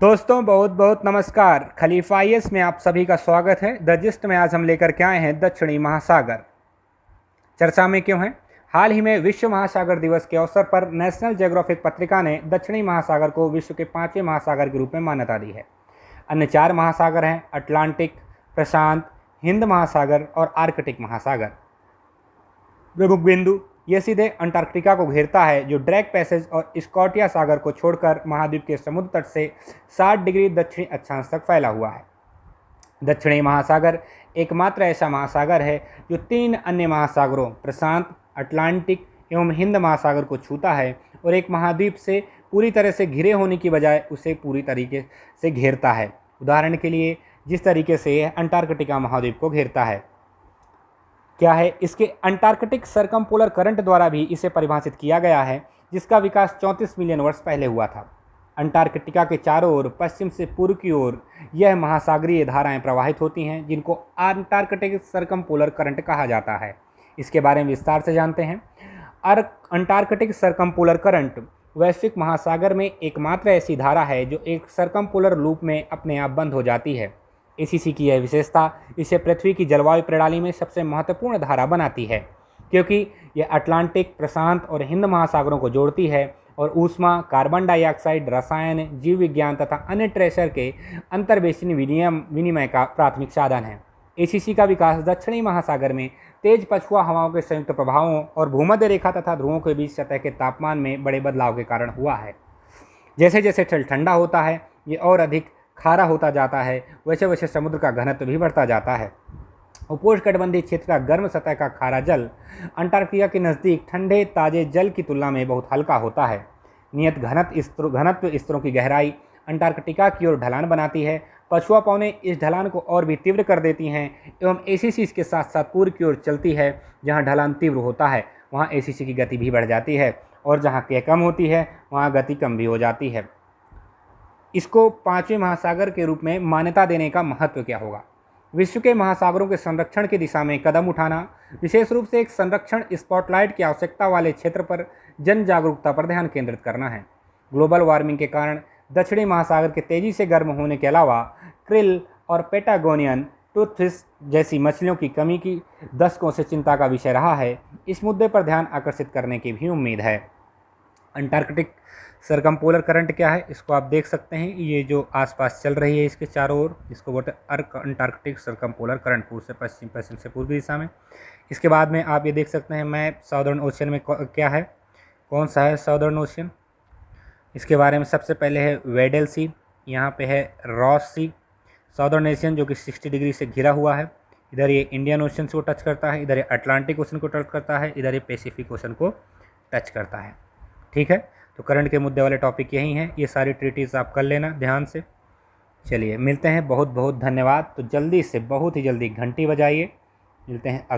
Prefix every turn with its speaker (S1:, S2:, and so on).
S1: दोस्तों बहुत बहुत नमस्कार। खलीफा आईएएस में आप सभी का स्वागत है। द जिस्ट में आज हम लेकर के आए हैं दक्षिणी महासागर। चर्चा में क्यों है? हाल ही में विश्व महासागर दिवस के अवसर पर नेशनल ज्योग्राफिक पत्रिका ने दक्षिणी महासागर को विश्व के 5वें महासागर के रूप में मान्यता दी है। अन्य 4 महासागर हैं अटलांटिक, प्रशांत, हिंद महासागर और आर्कटिक महासागर। प्रमुख बिंदु यह सीधे अंटार्कटिका को घेरता है, जो ड्रैक पैसेज और स्कॉटिया सागर को छोड़कर महाद्वीप के समुद्र तट से 60 डिग्री दक्षिणी अक्षांश तक फैला हुआ है। दक्षिणी महासागर एकमात्र ऐसा महासागर है जो 3 अन्य महासागरों प्रशांत, अटलांटिक एवं हिंद महासागर को छूता है और एक महाद्वीप से पूरी तरह से घिरे होने की बजाय उसे पूरी तरीके से घेरता है। उदाहरण के लिए जिस तरीके से यह अंटार्कटिका महाद्वीप को घेरता है। क्या है? इसके अंटार्कटिक सरकमपोलर करंट द्वारा भी इसे परिभाषित किया गया है, जिसका विकास 34 मिलियन वर्ष पहले हुआ था। अंटार्कटिका के चारों ओर पश्चिम से पूर्व की ओर यह महासागरीय धाराएं प्रवाहित होती हैं, जिनको अंटार्कटिक सरकमपोलर करंट कहा जाता है। इसके बारे में विस्तार से जानते हैं। अंटार्कटिक सरकमपोलर करंट वैश्विक महासागर में एकमात्र ऐसी धारा है जो एक सरकमपोलर लूप में अपने आप बंद हो जाती है। एसीसी की यह विशेषता इसे पृथ्वी की जलवायु प्रणाली में सबसे महत्वपूर्ण धारा बनाती है, क्योंकि यह अटलांटिक, प्रशांत और हिंद महासागरों को जोड़ती है और ऊष्मा, कार्बन डाइऑक्साइड, रसायन, जीव विज्ञान तथा अन्य ट्रेसर के अंतर्वेशनीय विनिमय का प्राथमिक साधन है। एसीसी का विकास दक्षिणी महासागर में तेज पछुआ हवाओं के संयुक्त प्रभावों और भूमध्य रेखा तथा ध्रुवों के बीच सतह के तापमान में बड़े बदलाव के कारण हुआ है। जैसे जैसे जल ठंडा होता है, ये और अधिक खारा होता जाता है, वैसे वैसे समुद्र का घनत्व भी बढ़ता जाता है। उपोष्णकटिबंधीय क्षेत्र का गर्म सतह का खारा जल अंटार्कटिका के नज़दीक ठंडे ताजे जल की तुलना में बहुत हल्का होता है। नियत घनत्व स्तरों की गहराई अंटार्कटिका की ओर ढलान बनाती है। पछुआ पवनें इस ढलान को और भी तीव्र कर देती हैं एवं एसीसी इसके साथ साथ पूर्व की ओर चलती है। जहाँ ढलान तीव्र होता है वहाँ एसीसी की गति भी बढ़ जाती है और जहाँ के कम होती है वहाँ गति कम भी हो जाती है। इसको 5वें महासागर के रूप में मान्यता देने का महत्व क्या होगा? विश्व के महासागरों के संरक्षण की दिशा में कदम उठाना, विशेष रूप से एक संरक्षण स्पॉटलाइट की आवश्यकता वाले क्षेत्र पर जन जागरूकता पर ध्यान केंद्रित करना है। ग्लोबल वार्मिंग के कारण दक्षिणी महासागर के तेजी से गर्म होने के अलावा क्रिल और पेटागोनियन टूथफिश जैसी मछलियों की कमी की दशकों से चिंता का विषय रहा है। इस मुद्दे पर ध्यान आकर्षित करने की भी उम्मीद है। अंटार्कटिक सरकमपोलर करंट क्या है, इसको आप देख सकते हैं। ये जो आसपास चल रही है इसके चारों ओर, इसको बोलते हैं अंटार्कटिक सरकमपोलर करंट, पूर्व से पश्चिम, पश्चिम से पूर्वी दिशा में। इसके बाद में आप ये देख सकते हैं मैप साउदर्न ओशियन में क्या है, कौन सा है साउदर्न ओशियन। इसके बारे में सबसे पहले है वेडल सी, यहाँ पे है रॉस सी, साउदर्न ओशियन जो कि 60 डिग्री से घिरा हुआ है। इधर ये इंडियन ओशन को टच करता है, इधर ये अटलांटिक ओशन को टच करता है, इधर ये पैसिफिक ओशन को टच करता है। ठीक है, तो करंट के मुद्दे वाले टॉपिक यही हैं। ये सारी ट्रीटीज आप कर लेना ध्यान से। चलिए मिलते हैं, बहुत बहुत धन्यवाद। तो जल्दी से, बहुत ही जल्दी घंटी बजाइए। मिलते हैं।